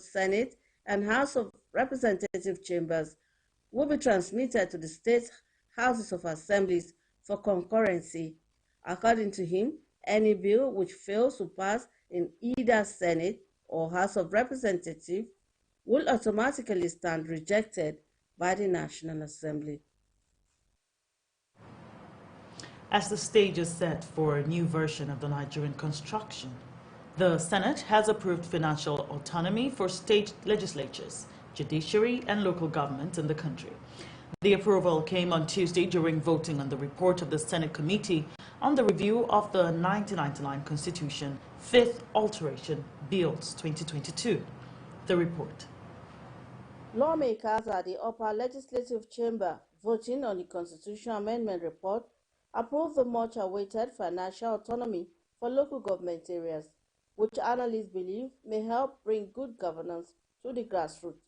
Senate and House of Representative chambers will be transmitted to the state houses of assemblies for concurrency. According to him, any bill which fails to pass in either Senate or House of Representatives will automatically stand rejected by the National Assembly. As the stage is set for a new version of the Nigerian Constitution, the Senate has approved financial autonomy for state legislatures, judiciary, and local governments in the country. The approval came on Tuesday during voting on the report of the Senate Committee on the review of the 1999 Constitution, 5th Alteration Bills 2022. The report. Lawmakers at the upper legislative chamber voting on the Constitution Amendment report approved the much-awaited financial autonomy for local government areas, which analysts believe may help bring good governance to the grassroots.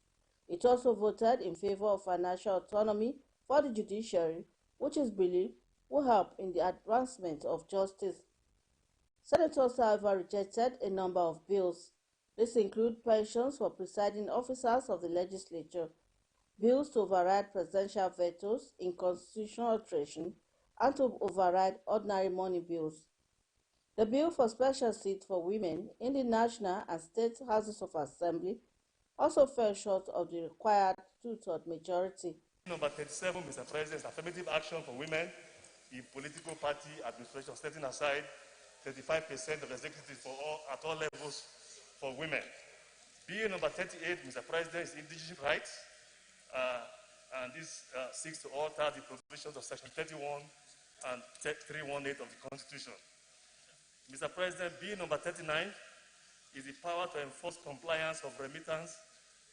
It also voted in favor of financial autonomy for the judiciary, which is believed will help in the advancement of justice. Senators, however, rejected a number of bills. This includes pensions for presiding officers of the legislature, bills to override presidential vetoes in constitutional alteration, and to override ordinary money bills. The bill for special seats for women in the National and State Houses of Assembly also fell short of the required two-thirds majority. Number 37, Mr. President, is affirmative action for women in political party administration, setting aside 35% of executives for at all levels for women. Bill number 38, Mr. President, is indigenous rights, and this seeks to alter the provisions of Section 31 and 318 of the Constitution. Mr. President, Bill number 39 is the power to enforce compliance of remittance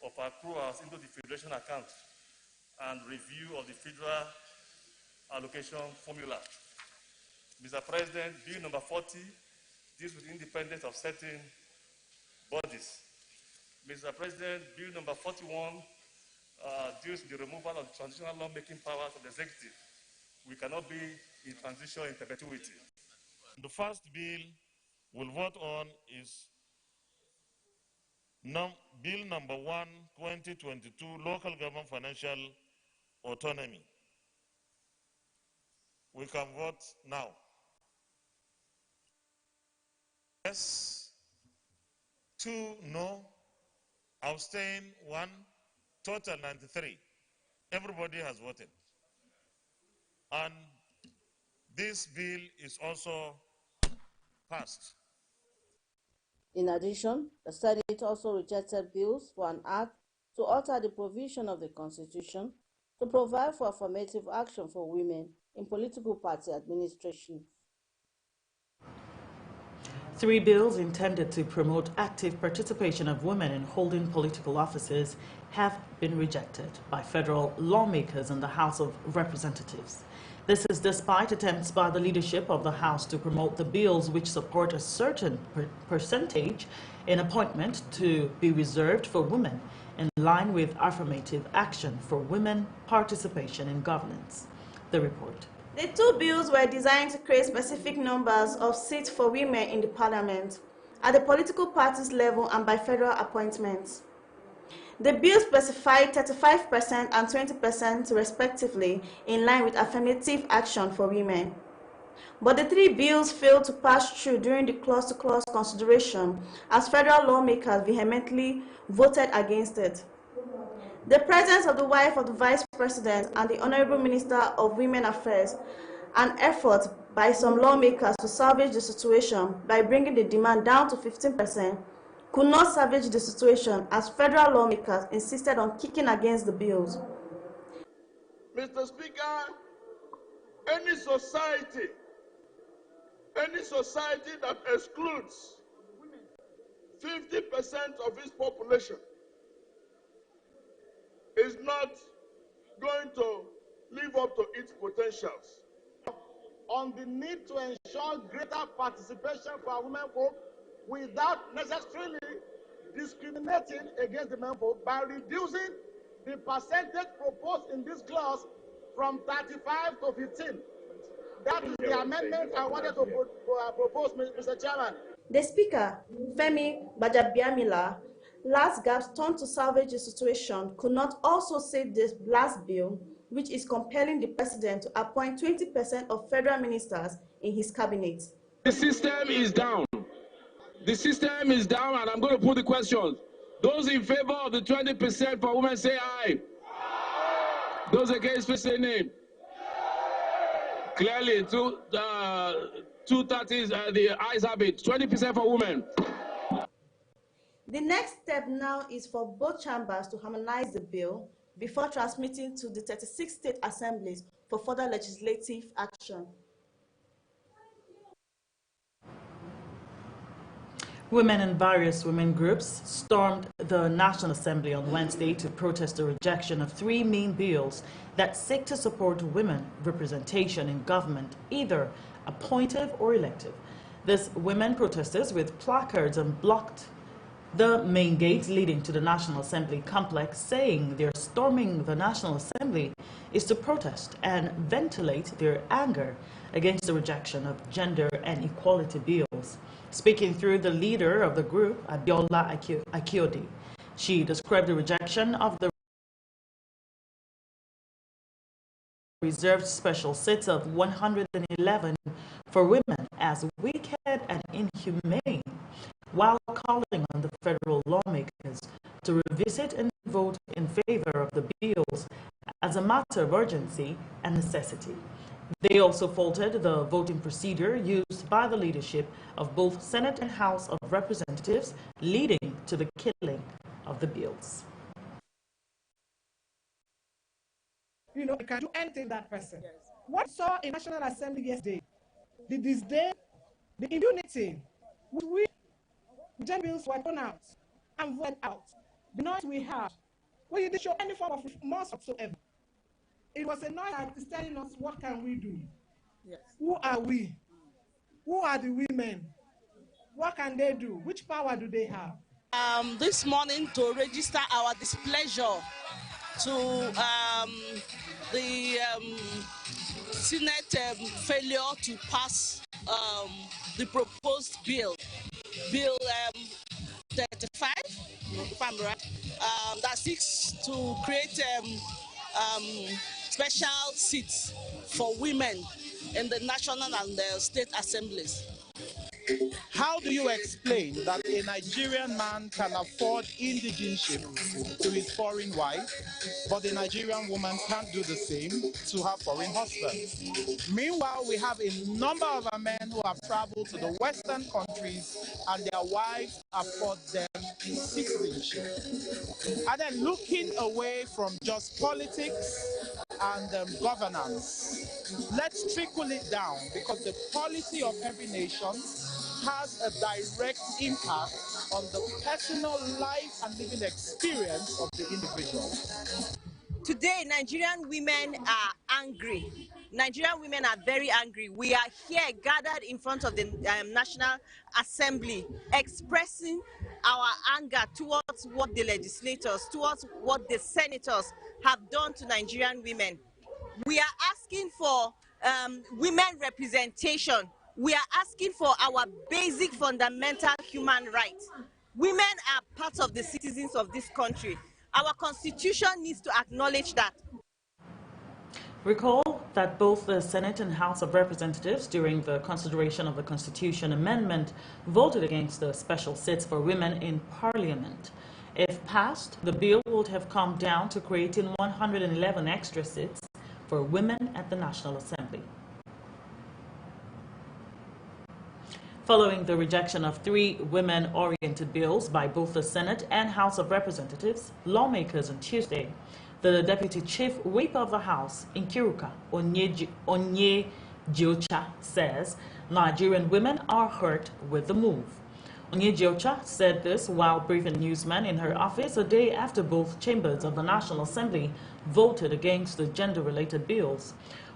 of accruals into the Federation account and review of the federal allocation formula. Mr. President, Bill number 40 deals with independence of certain bodies. Mr. President, Bill number 41 deals with the removal of the transitional lawmaking powers of the executive. We cannot be in transition in perpetuity. The first bill we'll vote on is Bill number 1, 2022, Local Government Financial Autonomy. We can vote now. Yes, 2 no, abstain 1, total 93. Everybody has voted. And this bill is also passed. In addition, the Senate also rejected bills for an act to alter the provision of the Constitution to provide for affirmative action for women in political party administration. 3 bills intended to promote active participation of women in holding political offices have been rejected by federal lawmakers in the House of Representatives. This is despite attempts by the leadership of the House to promote the bills which support a certain percentage in appointment to be reserved for women, in line with affirmative action for women participation in governance. The report. The 2 bills were designed to create specific numbers of seats for women in the parliament, at the political parties level and by federal appointments. The bills specified 35% and 20% respectively, in line with affirmative action for women. But the 3 bills failed to pass through during the clause-to-clause consideration, as federal lawmakers vehemently voted against it. The presence of the wife of the Vice President and the Honorable Minister of Women Affairs, an effort by some lawmakers to salvage the situation by bringing the demand down to 15%, could not salvage the situation, as federal lawmakers insisted on kicking against the bills. Mr. Speaker, any society that excludes 50% of its population is not going to live up to its potentials. On the need to ensure greater participation for our women folk without necessarily discriminating against the men folk by reducing the percentage proposed in this clause from 35 to 15. That is the amendment I wanted to propose, Mr. Chairman. The Speaker, Femi Gbajabiamila, Last gasp turned to salvage the situation could not also save this last bill, which is compelling the president to appoint 20% of federal ministers in his cabinet. The system is down. The system is down, and I'm going to put the question. Those in favor of the 20% for women say aye. Those against, please say nay. Clearly, 230 the ayes have it. 20% for women. The next step now is for both chambers to harmonize the bill before transmitting to the 36 state assemblies for further legislative action. Women in various women groups stormed the National Assembly on Wednesday to protest the rejection of three main bills that seek to support women representation in government, either appointive or elective. These women protesters with placards and blocked the main gate leading to the National Assembly complex, saying they're storming the National Assembly is to protest and ventilate their anger against the rejection of gender and equality bills. Speaking through the leader of the group, Abiola Akiode, she described the rejection of the reserved special seats of 111 for women as wicked and inhumane, while calling on the federal lawmakers to revisit and vote in favor of the bills as a matter of urgency and necessity. They also faulted the voting procedure used by the leadership of both Senate and House of Representatives, leading to the killing of the bills. You know, you can do anything that person. Yes. What saw in National Assembly yesterday, the disdain, the impunity, we gender bills were thrown out and voted out. The noise we have, we didn't show any form of remorse whatsoever. It was a noise that is telling us, what can we do? Yes. Who are we? Who are the women? What can they do? Which power do they have? This morning to register our displeasure to the Senate failure to pass the proposed bill 35, if I'm right, that seeks to create special seats for women in the national and the state assemblies. How do you explain that a Nigerian man can afford indigenship to his foreign wife, but the Nigerian woman can't do the same to her foreign husband? Meanwhile, we have a number of our men who have traveled to the Western countries and their wives afford them citizenship. And then looking away from just politics and governance, let's trickle it down, because the policy of every nation has a direct impact on the personal life and living experience of the individual. Today, Nigerian women are angry. Nigerian women are very angry. We are here gathered in front of the National Assembly expressing our anger towards what the legislators, towards what the senators have done to Nigerian women. We are asking for women representation. We are asking for our basic fundamental human rights. Women are part of the citizens of this country. Our constitution needs to acknowledge that. Recall that both the Senate and House of Representatives, during the consideration of the Constitution Amendment, voted against the special seats for women in Parliament. If passed, the bill would have come down to creating 111 extra seats for women at the National Assembly. Following the rejection of three women-oriented bills by both the Senate and House of Representatives, lawmakers on Tuesday, the Deputy Chief Whip of the House, Nkiruka Onyejiocha, says Nigerian women are hurt with the move. Onyejiocha said this while briefing newsmen in her office a day after both chambers of the National Assembly voted against the gender-related bills.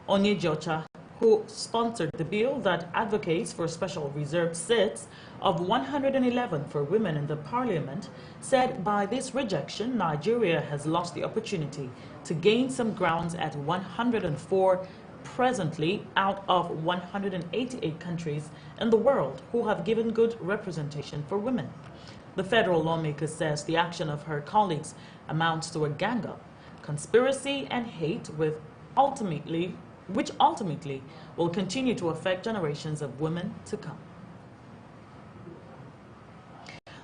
Onyejiocha, who sponsored the bill that advocates for special reserved seats of 111 for women in the parliament, said by this rejection, Nigeria has lost the opportunity to gain some grounds at 104 presently out of 188 countries in the world who have given good representation for women. The federal lawmaker says the action of her colleagues amounts to a gang-up, conspiracy and hate which ultimately will continue to affect generations of women to come.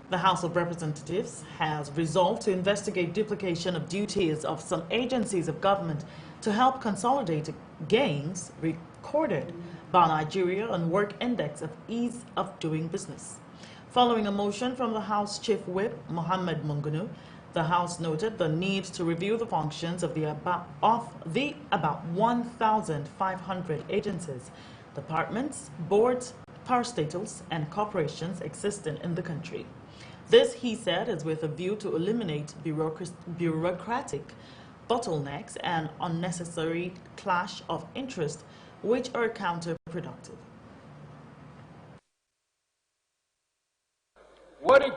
The House of Representatives has resolved to investigate duplication of duties of some agencies of government to help consolidate gains recorded by Nigeria on Work Index of Ease of Doing Business. Following a motion from the House Chief Whip, Mohammed Mungunu, the House noted the need to review the functions of the about 1,500 agencies, departments, boards, parastatals, and corporations existing in the country. This, he said, is with a view to eliminate bureaucratic bottlenecks and unnecessary clash of interest, which are counterproductive. Worried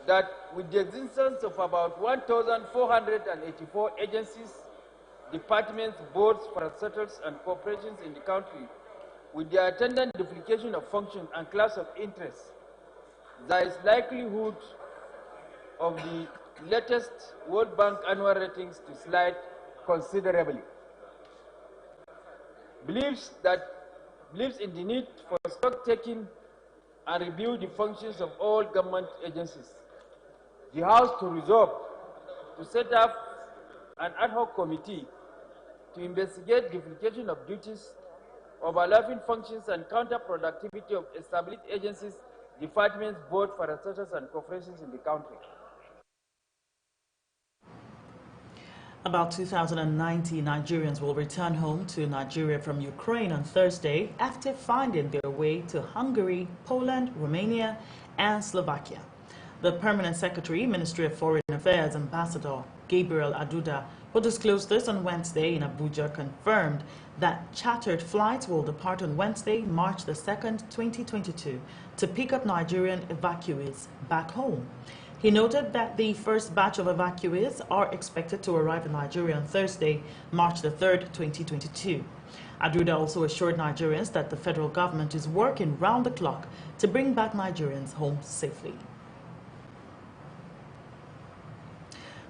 that with the existence of about 1,484 agencies, departments, boards, parastatals, and corporations in the country, with the attendant duplication of function and class of interest, there is likelihood of the latest World Bank annual ratings to slide considerably. Believes in the need for stock taking and review the functions of all government agencies. The House to resolve to set up an ad hoc committee to investigate duplication of duties, overlapping functions, and counterproductivity of established agencies, departments, boards, parastatals, and corporations in the country. About 2,090 Nigerians will return home to Nigeria from Ukraine on Thursday after finding their way to Hungary, Poland, Romania, and Slovakia. The Permanent Secretary, Ministry of Foreign Affairs, Ambassador Gabriel Aduda, who disclosed this on Wednesday in Abuja, confirmed that chartered flights will depart on Wednesday, March the 2nd, 2022, to pick up Nigerian evacuees back home. He noted that the first batch of evacuees are expected to arrive in Nigeria on Thursday, March the 3rd, 2022. Aduda also assured Nigerians that the federal government is working round the clock to bring back Nigerians home safely.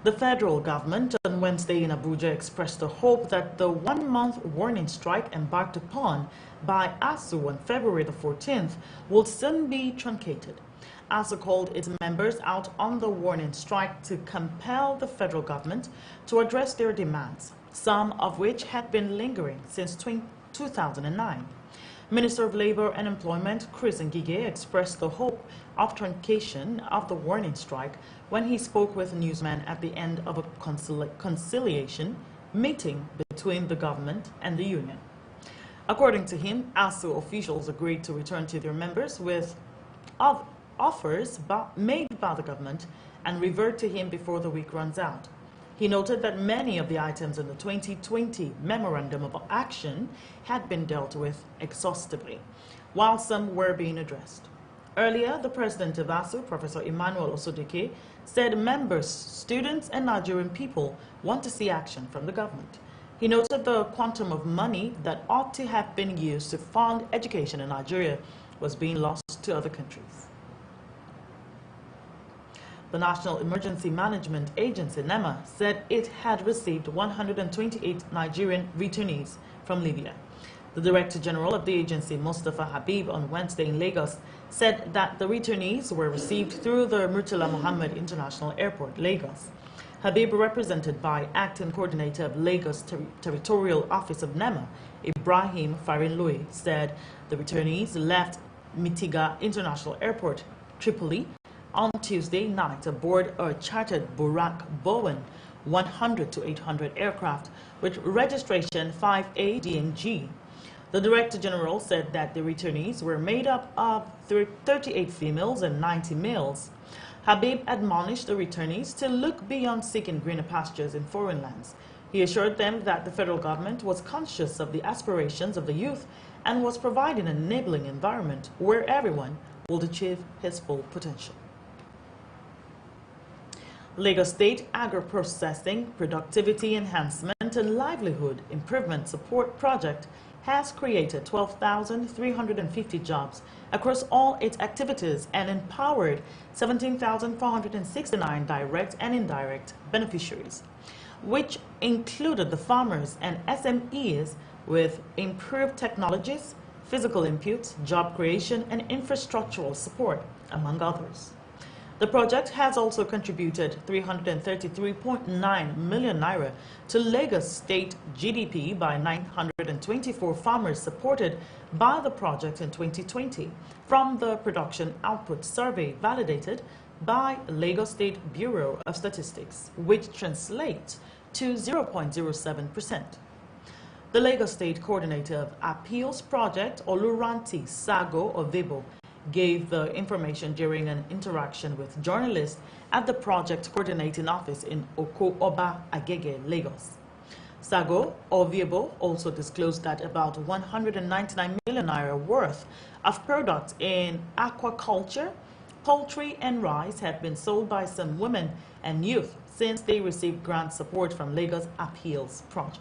The federal government on Wednesday in Abuja expressed the hope that the one-month warning strike embarked upon by ASUU on February the 14th will soon be truncated. ASUU called its members out on the warning strike to compel the federal government to address their demands, some of which had been lingering since 2009. Minister of Labor and Employment Chris Ngige expressed the hope of truncation of the warning strike when he spoke with newsmen at the end of a conciliation meeting between the government and the union. According to him, ASUU officials agreed to return to their members with offers made by the government and revert to him before the week runs out. He noted that many of the items in the 2020 Memorandum of Action had been dealt with exhaustively, while some were being addressed. Earlier, the president of ASUU, Professor Emmanuel Osodeke, said members, students, and Nigerian people want to see action from the government. He noted the quantum of money that ought to have been used to fund education in Nigeria was being lost to other countries. The National Emergency Management Agency, NEMA, said it had received 128 Nigerian returnees from Libya. The Director General of the agency, Mustafa Habib, on Wednesday in Lagos, said that the returnees were received through the Murtala Mohammed International Airport, Lagos. Habib, represented by Acting Coordinator of Lagos Territorial Office of NEMA, Ibrahim Farinlui, said the returnees left Mitiga International Airport, Tripoli, on Tuesday night aboard a chartered Burak Bowen 100 to 800 aircraft with registration 5A-DNG. The Director General said that the returnees were made up of 38 females and 90 males. Habib admonished the returnees to look beyond seeking greener pastures in foreign lands. He assured them that the federal government was conscious of the aspirations of the youth and was providing an enabling environment where everyone will achieve his full potential. Lagos State Agro-Processing Productivity Enhancement and Livelihood Improvement Support Project has created 12,350 jobs across all its activities and empowered 17,469 direct and indirect beneficiaries, which included the farmers and SMEs with improved technologies, physical inputs, job creation, and infrastructural support, among others. The project has also contributed 333.9 million naira to Lagos state GDP by 924 farmers supported by the project in 2020 from the Production Output Survey validated by Lagos State Bureau of Statistics, which translates to 0.07%. The Lagos State Coordinator of Appeals Project, Oluranti Sago Ovebo, gave the information during an interaction with journalists at the project coordinating office in Oko Oba Agege, Lagos. Sago Ovebo also disclosed that about 199 million naira worth of products in aquaculture, poultry, and rice had been sold by some women and youth since they received grant support from Lagos Appeals Project.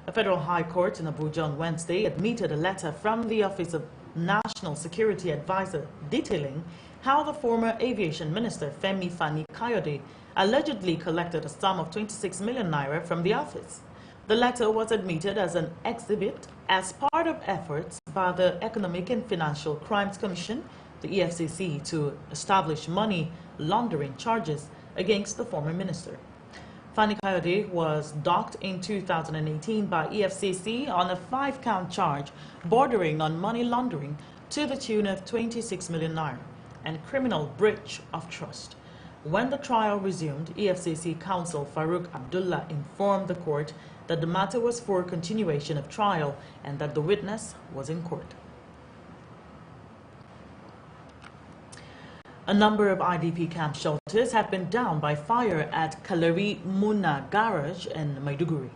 A federal high court in Abuja on Wednesday admitted a letter from the Office of National Security Advisor detailing how the former aviation minister Femi Fani-Kayode allegedly collected a sum of 26 million naira from the office. The letter was admitted as an exhibit as part of efforts by the Economic and Financial Crimes Commission, the EFCC, to establish money laundering charges against the former minister. Fani-Kayode was docked in 2018 by EFCC on a 5-count charge bordering on money laundering to the tune of 26 million naira and criminal breach of trust. When the trial resumed, EFCC counsel Farouk Abdullah informed the court that the matter was for continuation of trial and that the witness was in court. A number of IDP camp shelters have been down by fire at Kalari Muna Garage in Maiduguri.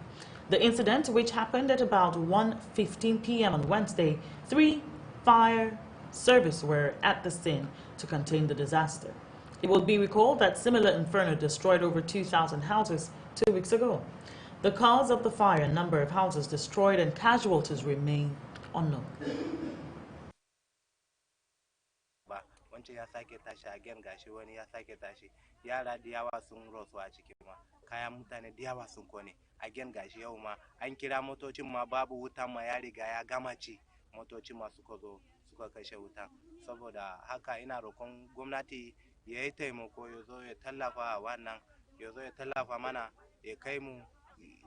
The incident, which happened at about 1:15 p.m. on Wednesday, 3 fire service were at the scene to contain the disaster. It will be recalled that similar inferno destroyed over 2,000 houses 2 weeks ago. The cause of the fire, number of houses destroyed, and casualties remain unknown. wancan ya sake tashi again gashi wani ya sake tashi yara da yawa sun rasu a ciki ma kayan mutane da yawa sun kone again gashi yau ma an kira motocin ma babu wuta ma ya riga ya gama ci motocin ma suka zo suka kashe wuta saboda haka ina roƙon gwamnati ya yi taimako ya zo ya tallafa wannan ya zo ya tallafa mana ya kai mu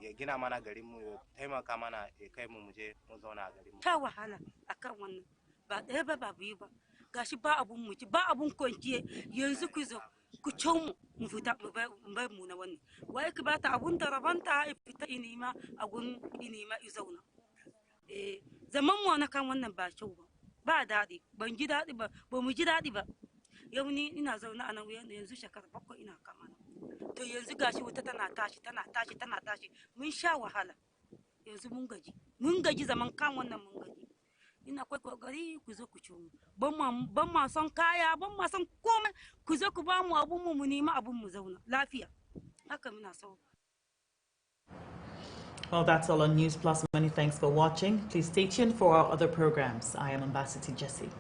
ya gina mana garin mu ya taimaka mana ya kai mu je mu zauna a garin mu ta wahala akan wannan ba ɗaya ba ba biyu ba gashi ba abun mu ba abun kwanciye yanzu ku zo ku mu fita mu bai mu na wannan wai ka bata abun da rabanta ya fita inima agun inima izauna zaman mu na kan wannan ba kyau ba daɗi ban ji daɗi ba mu ji daɗi ba yau ni ina zauna a nan yanzu shekara 7 ina kama to yanzu gashi wuta tana tashi mun sha wahala yanzu mun gaji zaman kan wannan mun gaji ina kai kokari ku zo ku ci mu ban ma son kaya ban ma son komai ku zo ku ba mu abun mu nima abun mu zauna lafiya haka muna so. Well, that's all on News Plus. Many thanks for watching. Please stay tuned for our other programs. I am Ambassador Jessie.